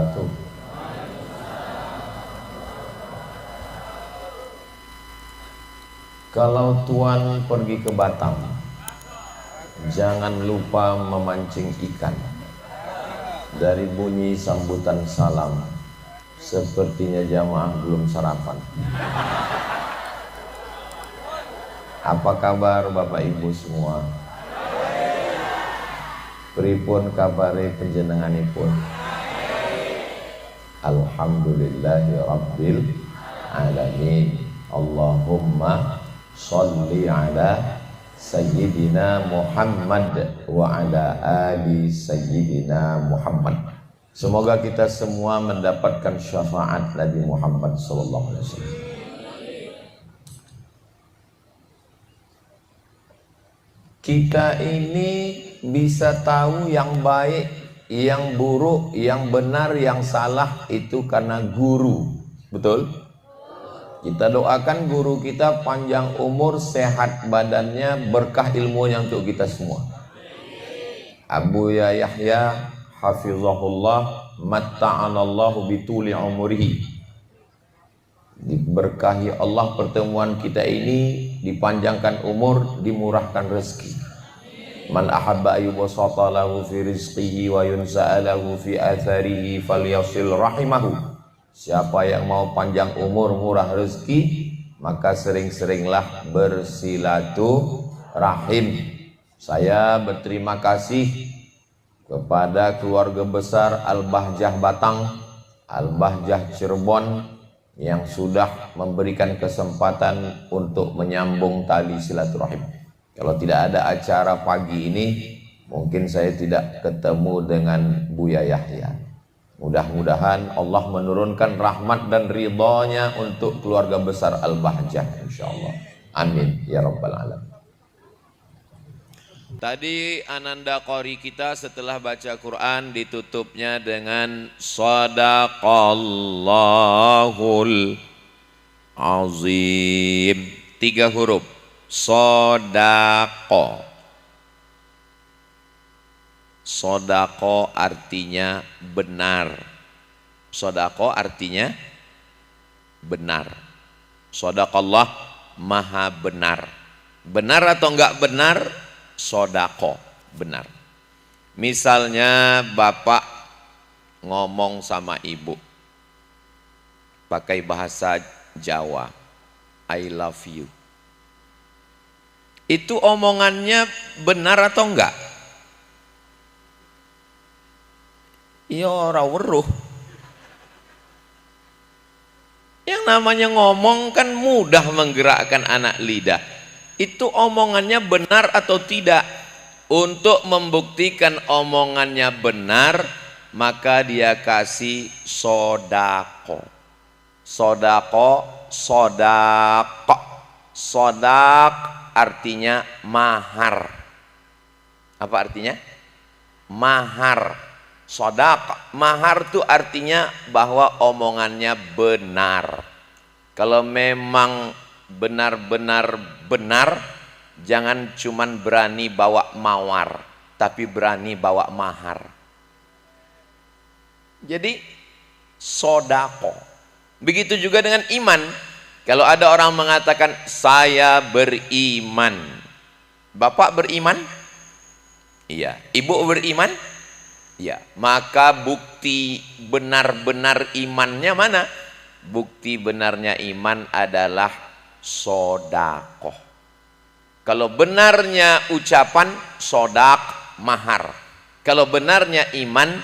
wabarakatuh. Kalau Tuan pergi ke Batam, jangan lupa memancing ikan. Dari bunyi sambutan salam, sepertinya jamaah belum sarapan. Apa kabar Bapak Ibu semua? Pripun kabare panjenenganipun? Alhamdulillahi Rabbil Alamin. Allahumma sholli ala Sayyidina Muhammad wa ala ali Sayyidina Muhammad. Semoga kita semua mendapatkan syafaat Nabi Muhammad sallallahu alaihi wasallam. Kita ini bisa tahu yang baik, yang buruk, yang benar, yang salah itu karena guru. Betul? Kita doakan guru kita panjang umur, sehat badannya, berkah ilmunya untuk kita semua. Abu Yahya hafizahullah matta'anallahu bituli umurihi. Diberkahi Allah pertemuan kita ini, dipanjangkan umur, dimurahkan rezeki. Man ahabba ayyubasata lahu fi rizqihi wa yunsa'alahu fi atharihi falyasil rahimahu. Siapa yang mau panjang umur, murah rezeki, maka sering-seringlah bersilaturahim. Saya berterima kasih kepada keluarga besar Al-Bahjah Batang, Al-Bahjah Cirebon yang sudah memberikan kesempatan untuk menyambung tali silaturahim. Kalau tidak ada acara pagi ini, mungkin saya tidak ketemu dengan Buya Yahya. Mudah-mudahan Allah menurunkan rahmat dan ridhonya untuk keluarga besar Al-Bahjah, insyaallah. Amin ya rabbal alamin. Tadi Ananda Qori kita setelah baca Quran ditutupnya dengan Shadaqallahul Azim. 3 huruf. Sodako. Sodako artinya benar. Sodako artinya benar. Sodakallah maha benar. Benar atau enggak benar? Sodako benar. Misalnya bapak ngomong sama ibu pakai bahasa Jawa, I love you. Itu omongannya benar atau enggak? Ya ora weruh. Yang namanya ngomong kan mudah menggerakkan anak lidah. Itu omongannya benar atau tidak? Untuk membuktikan omongannya benar, maka dia kasih sodako. Sodako, sodako. Sodak artinya mahar. Apa artinya? Mahar. Sodak, mahar itu artinya bahwa omongannya benar. Kalau memang benar-benar benar, jangan cuman berani bawa mawar, tapi berani bawa mahar. Jadi sodako. Begitu juga dengan iman. Kalau ada orang mengatakan saya beriman, bapak beriman? Iya. Ibu beriman? Ya, maka bukti benar-benar imannya mana? Bukti benarnya iman adalah sodakoh. Kalau benarnya ucapan, sodak, mahar. Kalau benarnya iman,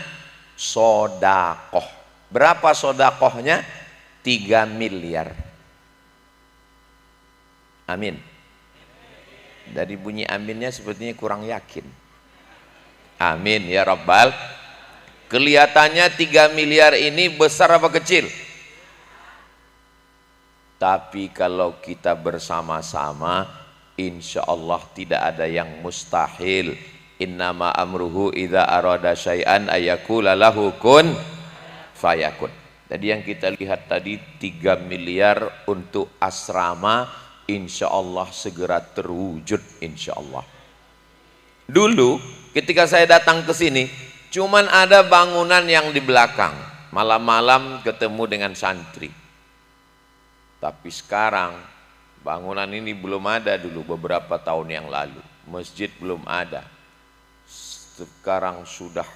sodakoh. Berapa sodakohnya? 3 miliar. Amin. Dari bunyi aminnya sepertinya kurang yakin. Amin ya rabbal. Kelihatannya 3 miliar ini besar apa kecil? Tapi kalau kita bersama-sama, insya Allah tidak ada yang mustahil. Innama amruhu idza arada syai'an ayakula lahu kun fayakun. Jadi yang kita lihat tadi 3 miliar untuk asrama, insya Allah segera terwujud insya Allah. Dulu ketika saya datang ke sini, cuman ada bangunan yang di belakang. malam-malam ketemu dengan santri. Tapi sekarang bangunan ini belum ada dulu beberapa tahun yang lalu. Masjid belum ada. Sekarang sudah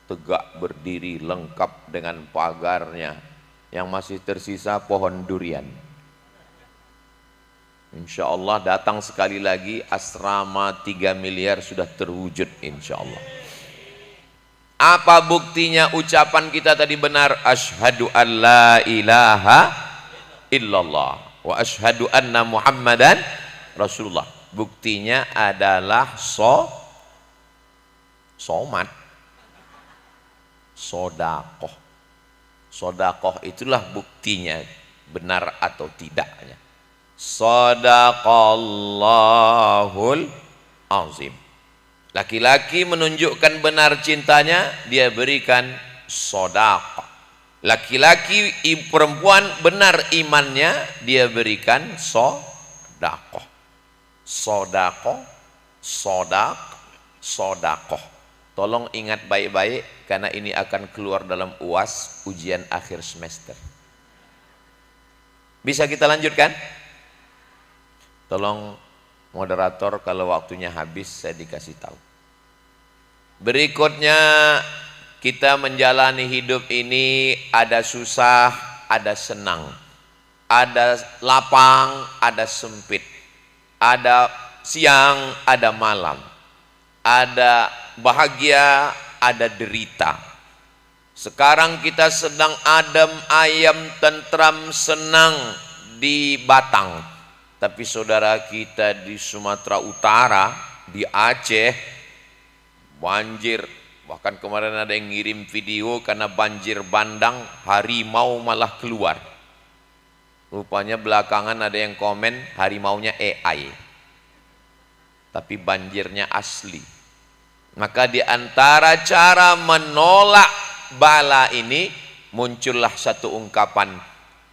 tegak berdiri lengkap dengan pagarnya. Yang masih tersisa pohon durian. Insya Allah datang sekali lagi, asrama 3 miliar sudah terwujud insya Allah. Apa buktinya ucapan kita tadi benar? Asyhadu an la ilaha illallah wa asyhadu anna muhammadan rasulullah. Buktinya adalah somat, sodakoh. Sodakoh itulah buktinya benar atau tidaknya. Sadaqallahul azim. Laki-laki menunjukkan benar cintanya, dia berikan sedekah. Laki-laki perempuan benar imannya, dia berikan sedekah. Sedekah, sedekah. Tolong ingat baik-baik karena ini akan keluar dalam UAS, ujian akhir semester. Bisa kita lanjutkan? Tolong moderator kalau waktunya habis saya dikasih tahu. Berikutnya kita menjalani hidup ini ada susah, ada senang. Ada lapang, ada sempit. Ada siang, ada malam. Ada bahagia, ada derita. Sekarang kita sedang adem, ayem, tentram, senang di Batang. Tapi saudara kita di Sumatera Utara, di Aceh, banjir. Bahkan kemarin ada yang ngirim video karena banjir bandang, harimau malah keluar. Rupanya belakangan ada yang komen harimaunya AI. Tapi banjirnya asli. Maka di antara cara menolak bala ini, muncullah satu ungkapan,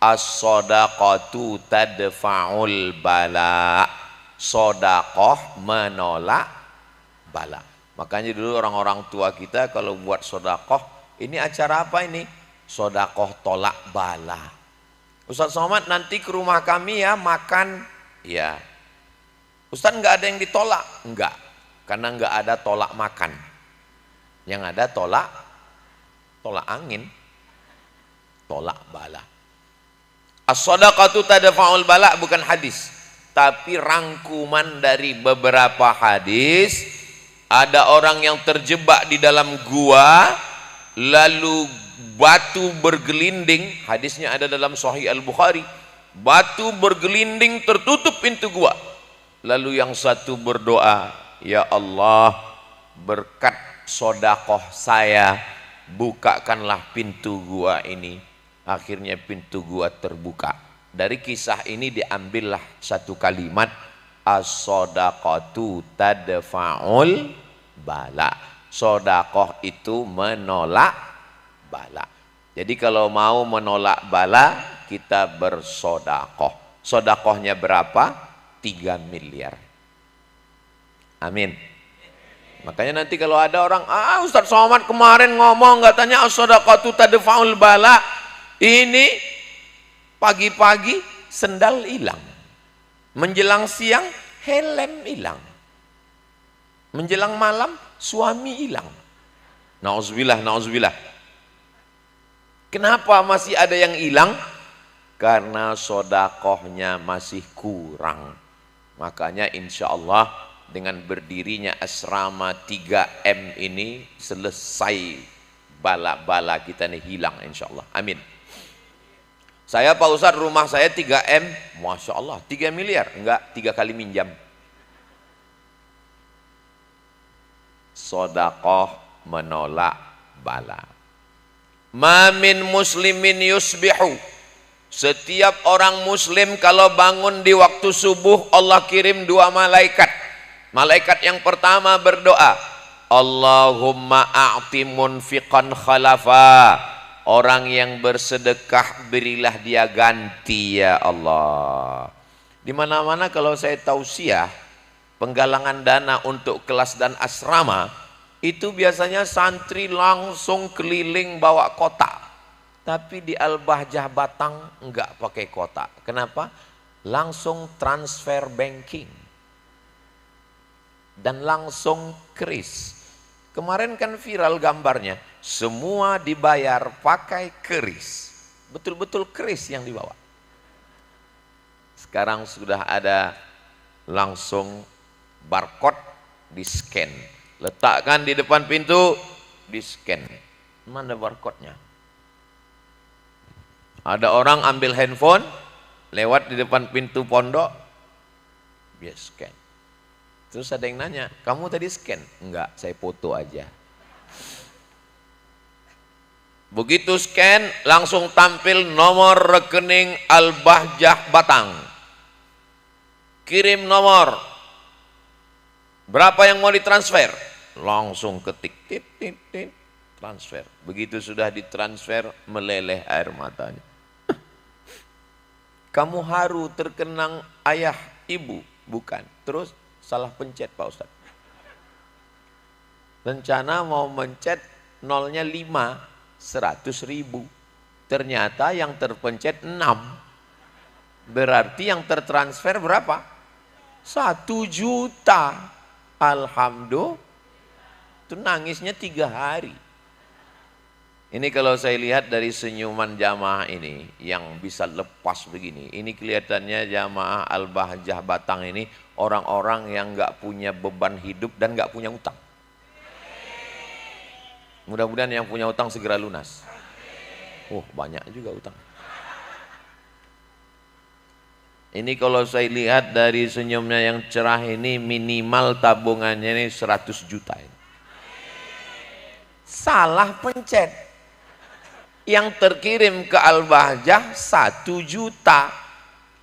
as-sadaqatu tadfa'ul bala. Sedekah menolak bala. Makanya dulu orang-orang tua kita kalau buat sedekah, ini acara apa ini? Sedekah tolak bala. Ustaz Somad nanti ke rumah kami ya makan. Ya. Ustaz enggak ada yang ditolak? Enggak. Karena enggak ada tolak makan. Yang ada tolak angin. Tolak bala. As-sadaqatu tadfa'ul bala bukan hadis, tapi rangkuman dari beberapa hadis. Ada orang yang terjebak di dalam gua, lalu batu bergelinding, hadisnya ada dalam Sahih Al-Bukhari. Batu bergelinding tertutup pintu gua. Lalu yang satu berdoa, ya Allah, berkat sedekah saya, bukakanlah pintu gua ini. Akhirnya pintu gua terbuka. Dari kisah ini diambillah satu kalimat, as-sadaqatu tadfa'ul bala. Sedekah itu menolak bala. Jadi kalau mau menolak bala, kita bersedekah. Sedekahnya berapa? 3 miliar. Amin. Makanya nanti kalau ada orang, Ustaz Somad kemarin ngomong katanya as-sadaqatu tadfa'ul bala. Ini pagi-pagi sendal hilang, menjelang siang helm hilang, menjelang malam suami hilang. Nauzubillah, nauzubillah. Kenapa masih ada yang hilang? Karena sedekahnya masih kurang. Makanya insya Allah dengan berdirinya asrama 3M ini selesai bala-bala kita nih hilang insya Allah. Amin. Saya Pak Ustadz rumah saya 3M, Masya Allah 3 miliar, enggak 3 kali minjam. Sedekah menolak bala. Ma min muslimin yusbihu. Setiap orang muslim kalau bangun di waktu subuh, Allah kirim 2 malaikat. Malaikat yang pertama berdoa, Allahumma a'ti munfiqan khalafa. Orang yang bersedekah berilah dia ganti ya Allah. Di mana-mana kalau saya tausiah penggalangan dana untuk kelas dan asrama, itu biasanya santri langsung keliling bawa kotak. Tapi di Al-Bahjah Batang enggak pakai kotak. Kenapa? Langsung transfer banking. Dan langsung kris. Kemarin kan viral gambarnya. Semua dibayar pakai kris. Betul-betul kris yang dibawa. Sekarang sudah ada langsung barcode di scan. Letakkan di depan pintu, di scan. Mana barcode-nya? Ada orang ambil handphone, lewat di depan pintu pondok, dia scan. Terus ada yang nanya, kamu tadi scan? Enggak, saya foto aja. Begitu scan, langsung tampil nomor rekening Al-Bahjah Batang. Kirim nomor. Berapa yang mau ditransfer? Langsung ketik, tit, tit, tit, transfer. Begitu sudah ditransfer, meleleh air matanya. Kamu haru terkenang ayah ibu? Bukan. Terus salah pencet Pak Ustadz. Rencana mau mencet nolnya 5, 100.000. Ternyata yang terpencet 6. Berarti yang tertransfer berapa? 1 juta. Alhamdulillah. Itu nangisnya 3 hari. Ini kalau saya lihat dari senyuman jamaah ini yang bisa lepas begini. Ini kelihatannya jamaah Al-Bahjah Batang ini orang-orang yang nggak punya beban hidup dan nggak punya utang. Mudah-mudahan yang punya utang segera lunas. Banyak juga utang. Ini kalau saya lihat dari senyumnya yang cerah ini minimal tabungannya ini 100 juta. Salah pencet. Yang terkirim ke Al-Bahjah 1 juta.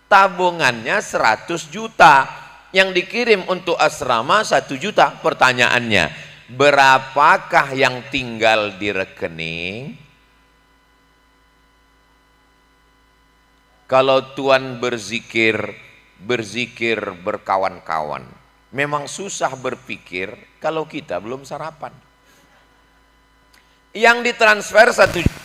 Tabungannya 100 juta. Yang dikirim untuk asrama 1 juta. Pertanyaannya, berapakah yang tinggal di rekening? Kalau Tuhan berzikir berkawan-kawan. Memang susah berpikir kalau kita belum sarapan. Yang ditransfer 1 juta.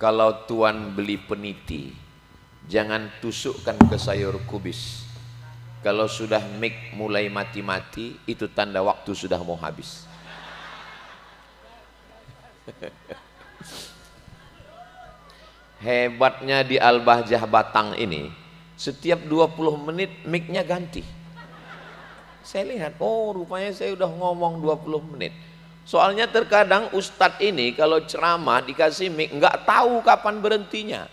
Kalau Tuan beli peniti, jangan tusukkan ke sayur kubis. Kalau sudah mic mulai mati-mati, itu tanda waktu sudah mau habis. Hebatnya di Al-Bahjah Batang ini, setiap 20 menit mic-nya ganti. Saya lihat, rupanya saya udah ngomong 20 menit. Soalnya terkadang ustadz ini kalau ceramah dikasih mic nggak tahu kapan berhentinya.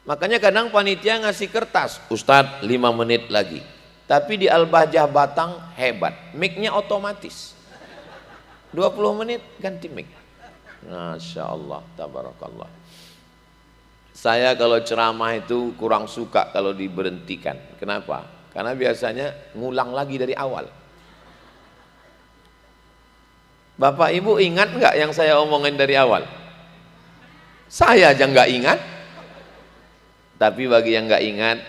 Makanya kadang panitia ngasih kertas, ustadz 5 menit lagi. Tapi di Al-Bahjah Batang hebat, mic-nya otomatis. 20 menit ganti mic. Masya Allah, tabarakallah. Saya kalau ceramah itu kurang suka kalau diberhentikan. Kenapa? Karena biasanya ngulang lagi dari awal. Bapak Ibu ingat nggak yang saya omongin dari awal? Saya aja nggak ingat. Tapi bagi yang nggak ingat,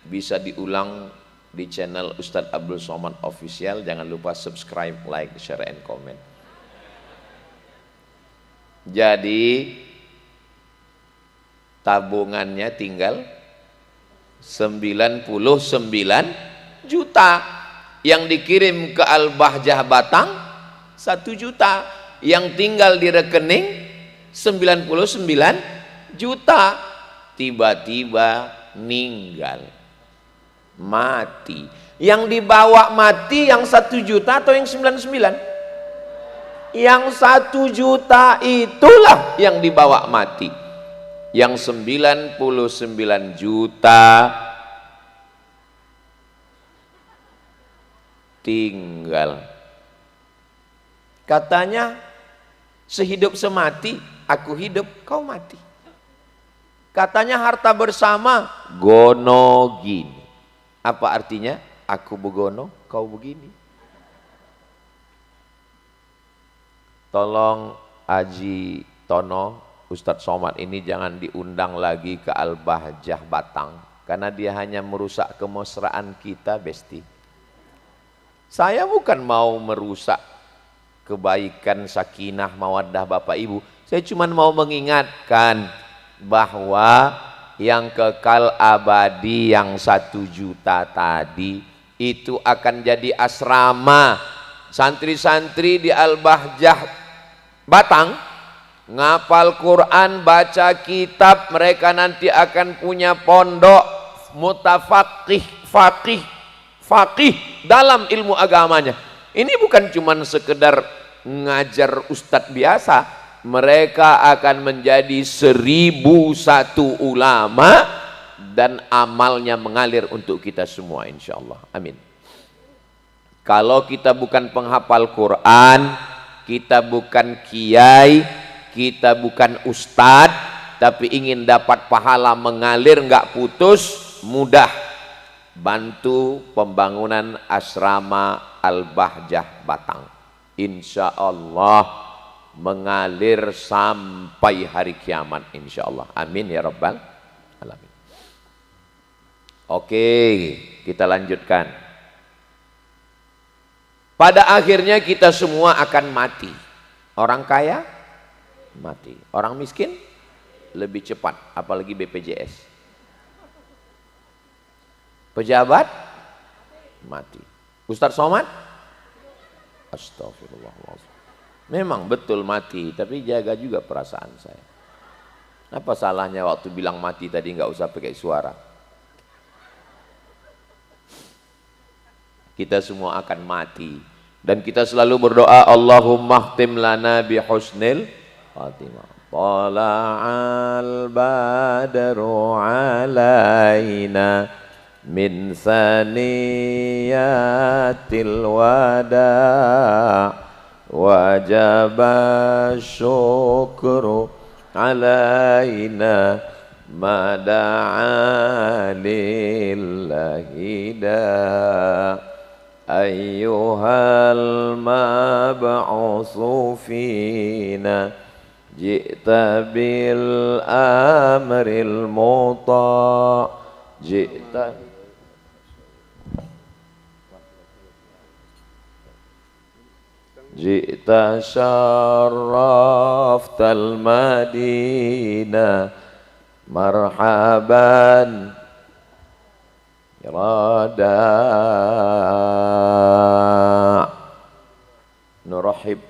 bisa diulang di channel Ustadz Abdul Somad Official. Jangan lupa subscribe, like, share, and comment. Jadi tabungannya tinggal 99 juta. Yang dikirim ke Al-Bahjah Batang 1 juta, yang tinggal di rekening 99 juta. Tiba-tiba meninggal, mati. Yang dibawa mati yang 1 juta atau yang 99? Yang 1 juta itulah yang dibawa mati. Yang 99 juta tinggal. Katanya sehidup semati, aku hidup, kau mati. Katanya harta bersama, gono gini. Apa artinya? Aku begono, kau begini. tolong Haji Tono, Ustadz Somad ini jangan diundang lagi ke Al-Bahjah Batang, karena dia hanya merusak kemesraan kita, Besti. Saya bukan mau merusak kebaikan, sakinah, mawaddah Bapak Ibu. Saya cuma mau mengingatkan bahwa yang kekal abadi yang 1 juta tadi itu akan jadi asrama. Santri-santri di Al-Bahjah Batang ngapal Quran, baca kitab, mereka nanti akan punya pondok mutafaqih, faqih dalam ilmu agamanya. Ini bukan cuma sekedar ngajar ustadz biasa, mereka akan menjadi 1001 ulama dan amalnya mengalir untuk kita semua insyaallah. Amin. Kalau kita bukan penghafal Quran, kita bukan kiai, kita bukan ustadz, tapi ingin dapat pahala mengalir nggak putus, mudah. Bantu pembangunan asrama Al-Bahjah Batang. Insya Allah mengalir sampai hari kiamat insya Allah. Amin ya rabbal alamin. Oke, kita lanjutkan. Pada akhirnya kita semua akan mati. Orang kaya mati, orang miskin lebih cepat, apalagi BPJS. Pejabat mati. Ustadz Somad, astagfirullahaladzim. Memang betul mati, tapi jaga juga perasaan saya. Apa salahnya waktu bilang mati tadi nggak usah pakai suara? Kita semua akan mati dan kita selalu berdoa, Allahumma khtim lana bi husnil khatimah. Tala'al badru alaina min saniyatil wada' wajaba syukru alaina mada'a lillahi da' ayyuhal mab'usu fina ji'ta bil amril muta' ji'ta Jita syarraftal madinah marhaban irada. Nurahib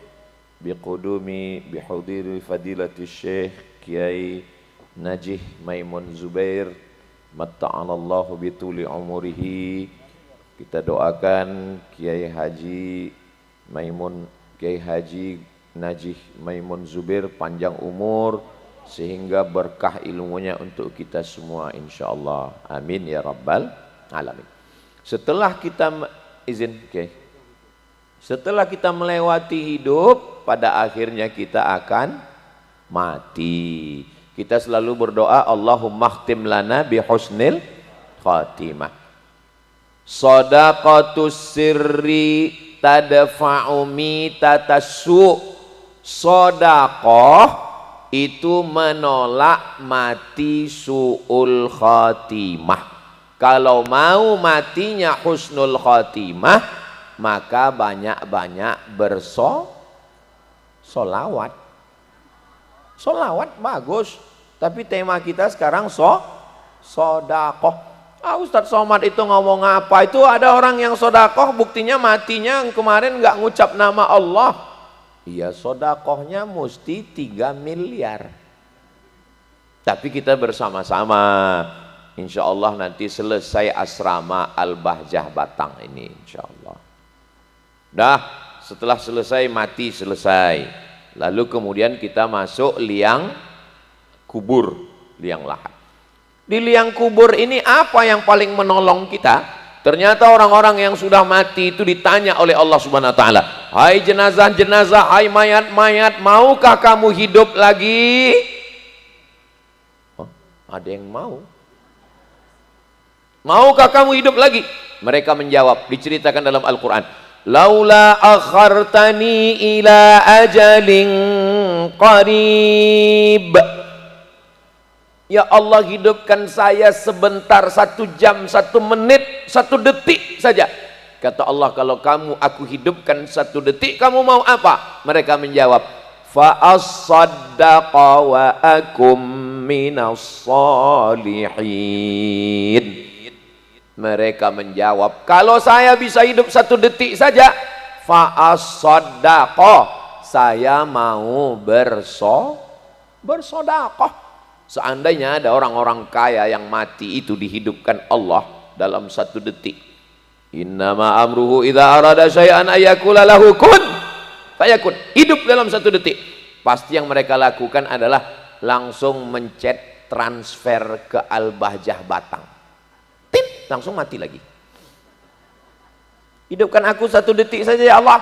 biqudumi bihudiri fadilati Syekh Kiai Najih Maimun Zubair matta'anallahu bituli umurihi. Kita doakan Kiai Haji Maimun, Kiai Haji Najih Maimun Zubair panjang umur sehingga berkah ilmunya untuk kita semua insyaallah. Amin ya rabbal alamin. Setelah kita setelah kita melewati hidup, pada akhirnya kita akan mati. Kita selalu berdoa, Allahumma khtim lana bi husnil khatimah. Shadaqatus sirri tadfa'u mitatassu. Sedekah itu menolak mati su'ul khatimah. Kalau mau matinya husnul khatimah, maka banyak-banyak bersolawat. Solawat bagus, tapi tema kita sekarang sedekah. Ustadz Somad itu ngomong apa? Itu ada orang yang sodakoh, buktinya matinya kemarin nggak ngucap nama Allah. Iya, sodakohnya mesti 3 miliar. Tapi kita bersama-sama, insya Allah nanti selesai asrama Al-Bahjah Batang ini, insya Allah. Dah, setelah selesai mati selesai. Lalu kemudian kita masuk liang kubur, liang lahat. Di liang kubur ini apa yang paling menolong kita? Ternyata orang-orang yang sudah mati itu ditanya oleh Allah Subhanahu wa taala, "Hai jenazah-jenazah, hai mayat-mayat, maukah kamu hidup lagi?" Oh, ada yang mau. Maukah kamu hidup lagi? Mereka menjawab, diceritakan dalam Al-Qur'an, laula akhartani ila ajalin qarib. Ya Allah, hidupkan saya sebentar, 1 jam, 1 menit, 1 detik saja. Kata Allah, kalau aku hidupkan 1 detik, kamu mau apa? Mereka menjawab, fa as-saddaqa wa akum minas salihin. Mereka menjawab, kalau saya bisa hidup 1 detik saja, fa as-saddaqa, saya mau bersedekah. Seandainya ada orang-orang kaya yang mati itu dihidupkan Allah dalam 1 detik. Innama amruhu idza arada syai'an ayyakula lahu kun fayakun. Hidup dalam 1 detik. Pasti yang mereka lakukan adalah langsung mencet transfer ke Al-Bahjah Batang. Tit, langsung mati lagi. Hidupkan aku 1 detik saja ya Allah.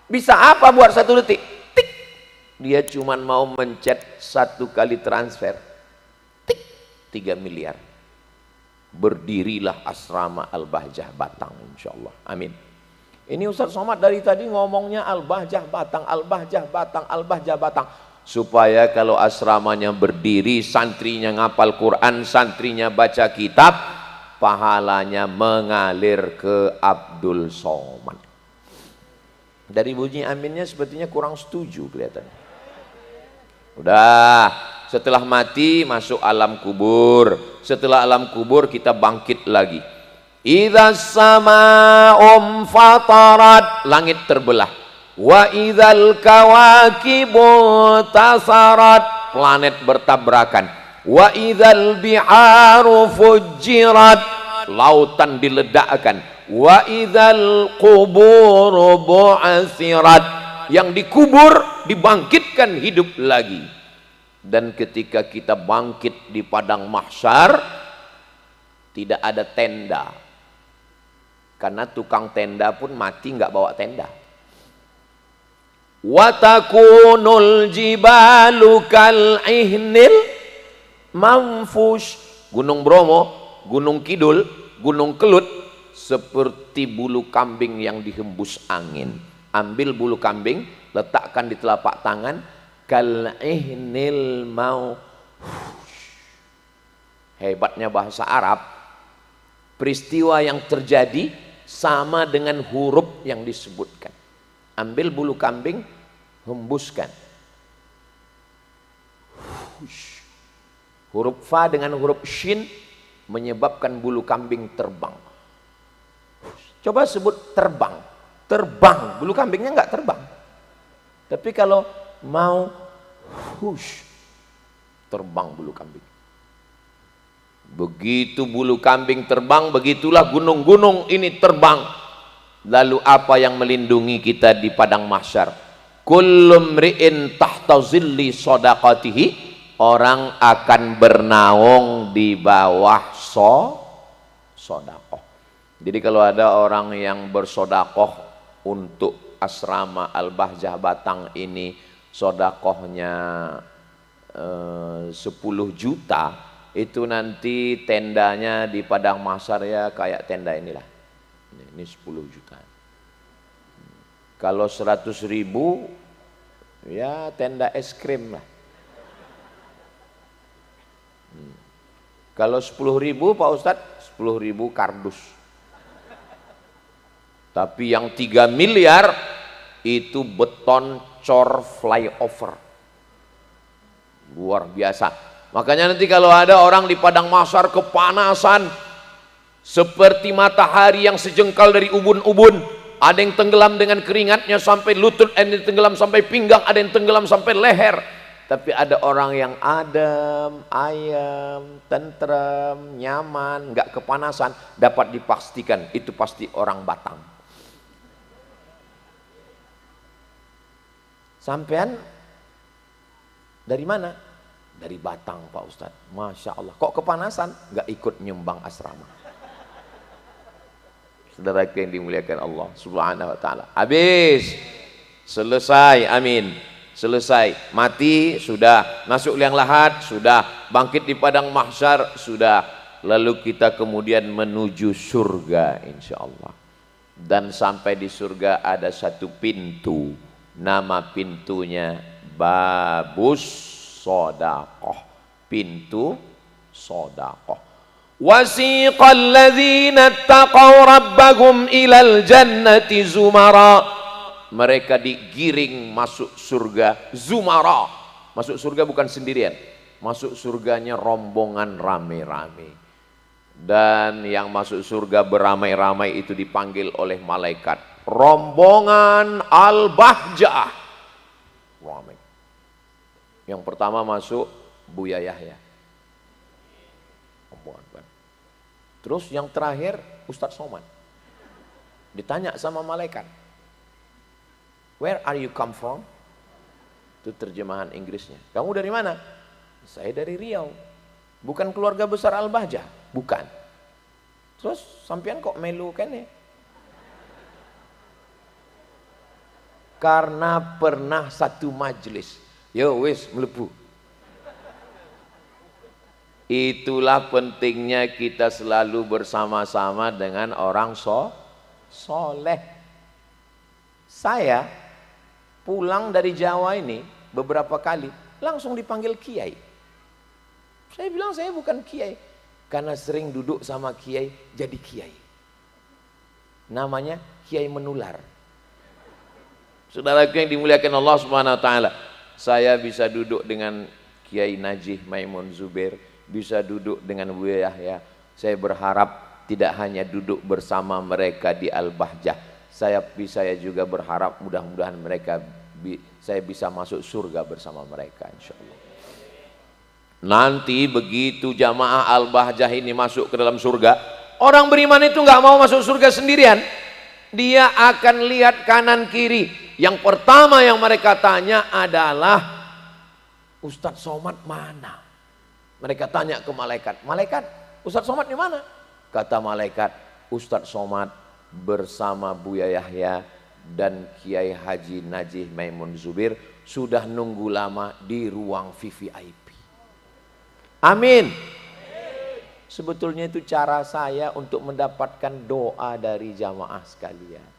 Bisa apa buat 1 detik? Dia cuma mau mencet 1 kali transfer, tik, 3 miliar. Berdirilah asrama Al-Bahjah Batang, insya Allah. Amin. Ini Ustaz Somad dari tadi ngomongnya Al-Bahjah Batang, Al-Bahjah Batang, Al-Bahjah Batang. Supaya kalau asramanya berdiri, santrinya ngapal Quran, santrinya baca kitab, pahalanya mengalir ke Abdul Somad. Dari bunyi aminnya sepertinya kurang setuju kelihatannya. Udah, setelah mati masuk alam kubur. Setelah alam kubur kita bangkit lagi. Idza sama'um fatarat, langit terbelah. Wa idzal kawakibu tasarat, planet bertabrakan. Wa idzal biharu fujirat, lautan diledakkan. Wa idzal quburu bu'asirat, yang dikubur dibangkitkan hidup lagi. Dan ketika kita bangkit di padang mahsyar, tidak ada tenda, karena tukang tenda pun mati nggak bawa tenda. Wa takunul jibalu kal ihnil manfush, Gunung Bromo, Gunung Kidul, Gunung Kelut seperti bulu kambing yang dihembus angin. Ambil bulu kambing, letakkan di telapak tangan, kal ihnil mau. Hebatnya bahasa Arab, peristiwa yang terjadi sama dengan huruf yang disebutkan. Ambil bulu kambing, hembuskan. Huruf fa dengan huruf shin menyebabkan bulu kambing terbang. Coba sebut terbang. Terbang, bulu kambingnya nggak terbang. Tapi kalau mau terbang bulu kambing. Begitu bulu kambing terbang, begitulah gunung-gunung ini terbang. Lalu apa yang melindungi kita di padang mahsyar? Kullu mri'in tahta zilli shadaqatihi, orang akan bernaung di bawah sedekah. Jadi kalau ada orang yang bersedekah untuk asrama Al-Bahjah Batang ini, sedekahnya 10 juta, itu nanti tendanya di padang mahsyar ya kayak tenda inilah. Ini 10 juta. Kalau 100.000 ya tenda es krim lah. Kalau 10.000 Pak Ustadz, 10.000 kardus. Tapi yang 3 miliar itu beton cor flyover. Luar biasa. Makanya nanti kalau ada orang di padang mahsyar kepanasan seperti matahari yang sejengkal dari ubun-ubun, ada yang tenggelam dengan keringatnya sampai lutut, ada yang tenggelam sampai pinggang, ada yang tenggelam sampai leher. Tapi ada orang yang adem, ayem, tentrem, nyaman, nggak kepanasan, dapat dipastikan itu pasti orang Batang. Sampean dari mana? Dari Batang Pak Ustadz. Masya Allah. Kok kepanasan? Nggak ikut nyumbang asrama. Saudara yang dimuliakan Allah Subhanahu wa ta'ala. Habis. Selesai. Amin. Selesai. Mati sudah. Masuk liang lahat sudah. Bangkit di padang mahsyar sudah. Lalu kita kemudian menuju surga insya Allah. Dan sampai di surga ada satu pintu, nama pintunya Babus Shadaqah, pintu Shadaqah. Wasiqal ladzina taqaw rabbahum ilal jannati zumara, mereka digiring masuk surga zumara. Masuk surga bukan sendirian, masuk surganya rombongan rame-rame. Dan yang masuk surga beramai-ramai itu dipanggil oleh malaikat rombongan Al-Bahjah. Ramai. Yang pertama masuk Buya Yahya. Terus yang terakhir Ustadz Somad. Ditanya sama malaikat, "Where are you come from?" Itu terjemahan Inggrisnya. "Kamu dari mana?" "Saya dari Riau." "Bukan keluarga besar Al-Bahjah?" "Bukan." "Terus sampean kok melu kene?" "Karena pernah satu majelis." "Yo wis mlebu." Itulah pentingnya kita selalu bersama-sama dengan orang soleh. Saya pulang dari Jawa ini beberapa kali langsung dipanggil kiai. Saya bilang saya bukan kiai, karena sering duduk sama kiai jadi kiai. Namanya kiai menular. Saudaraku yang dimuliakan Allah Subhanahu wa taala, saya bisa duduk dengan Kiai Najih Maimun Zubair, bisa duduk dengan Buya Yahya. Saya berharap tidak hanya duduk bersama mereka di Al-Bahjah, saya juga berharap mudah-mudahan saya bisa masuk surga bersama mereka insyaallah. Nanti begitu jamaah Al-Bahjah ini masuk ke dalam surga, orang beriman itu nggak mau masuk surga sendirian. Dia akan lihat kanan kiri. Yang pertama yang mereka tanya adalah, "Ustadz Somad mana?" Mereka tanya ke malaikat, "Malaikat, Ustadz Somad di mana?" Kata malaikat, "Ustadz Somad bersama Buya Yahya dan Kiai Haji Najih Maimun Zubair sudah nunggu lama di ruang VVIP." Amin. Sebetulnya itu cara saya untuk mendapatkan doa dari jamaah sekalian.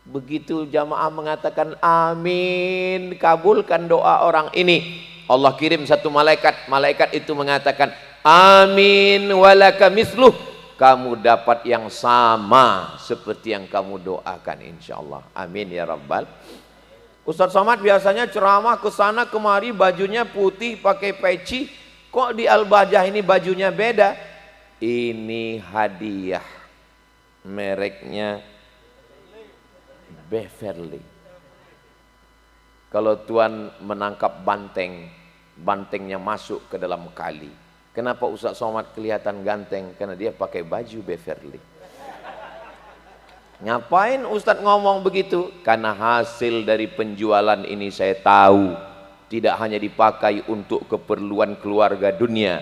Begitu jamaah mengatakan amin, kabulkan doa orang ini, Allah kirim satu malaikat. Malaikat itu mengatakan amin walaka misluh, kamu dapat yang sama seperti yang kamu doakan insyaallah. Amin ya rabbal. Ustadz Somad biasanya ceramah ke sana kemari, bajunya putih pakai peci, kok di Al-Bahjah ini bajunya beda? Ini hadiah, mereknya Beverly. Kalau Tuhan menangkap banteng, bantengnya masuk ke dalam kali. Kenapa Ustadz Somad kelihatan ganteng? Karena dia pakai baju Beverly. Ngapain Ustadz ngomong begitu? Karena hasil dari penjualan ini saya tahu tidak hanya dipakai untuk keperluan keluarga dunia,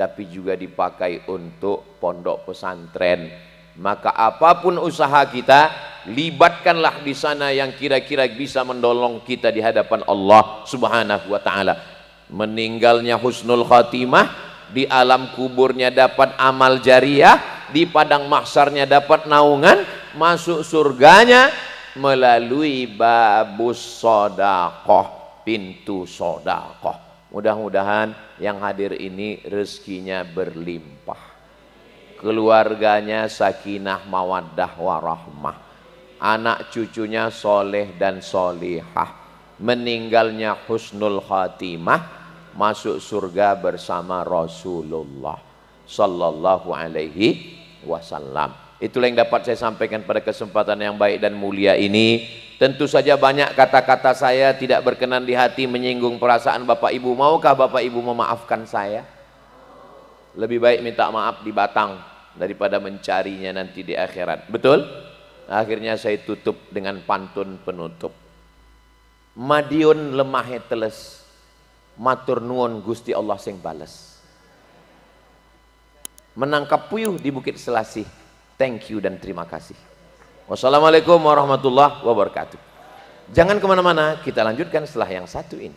tapi juga dipakai untuk pondok pesantren. Maka apapun usaha kita, libatkanlah di sana yang kira-kira bisa menolong kita di hadapan Allah Subhanahu wa taala. Meninggalnya husnul khatimah, di alam kuburnya dapat amal jariah, di padang mahsyarnya dapat naungan, masuk surganya melalui babus shadaqah, pintu shadaqah. Mudah-mudahan yang hadir ini rezekinya berlimpah, keluarganya sakinah mawaddah warahmah, anak cucunya soleh dan solihah, meninggalnya husnul khatimah, masuk surga bersama Rasulullah sallallahu alaihi wasallam. Itulah yang dapat saya sampaikan pada kesempatan yang baik dan mulia ini. Tentu saja banyak kata-kata saya tidak berkenan di hati, menyinggung perasaan Bapak Ibu. Maukah Bapak Ibu memaafkan saya? Lebih baik minta maaf di batang daripada mencarinya nanti di akhirat. Betul? Akhirnya saya tutup dengan pantun penutup. Madiun lemahe teles, matur nuwun Gusti Allah sing bales. Menangkap puyuh di Bukit Selasih. Thank you dan terima kasih. Wassalamualaikum warahmatullahi wabarakatuh. Jangan kemana-mana, kita lanjutkan setelah yang satu ini.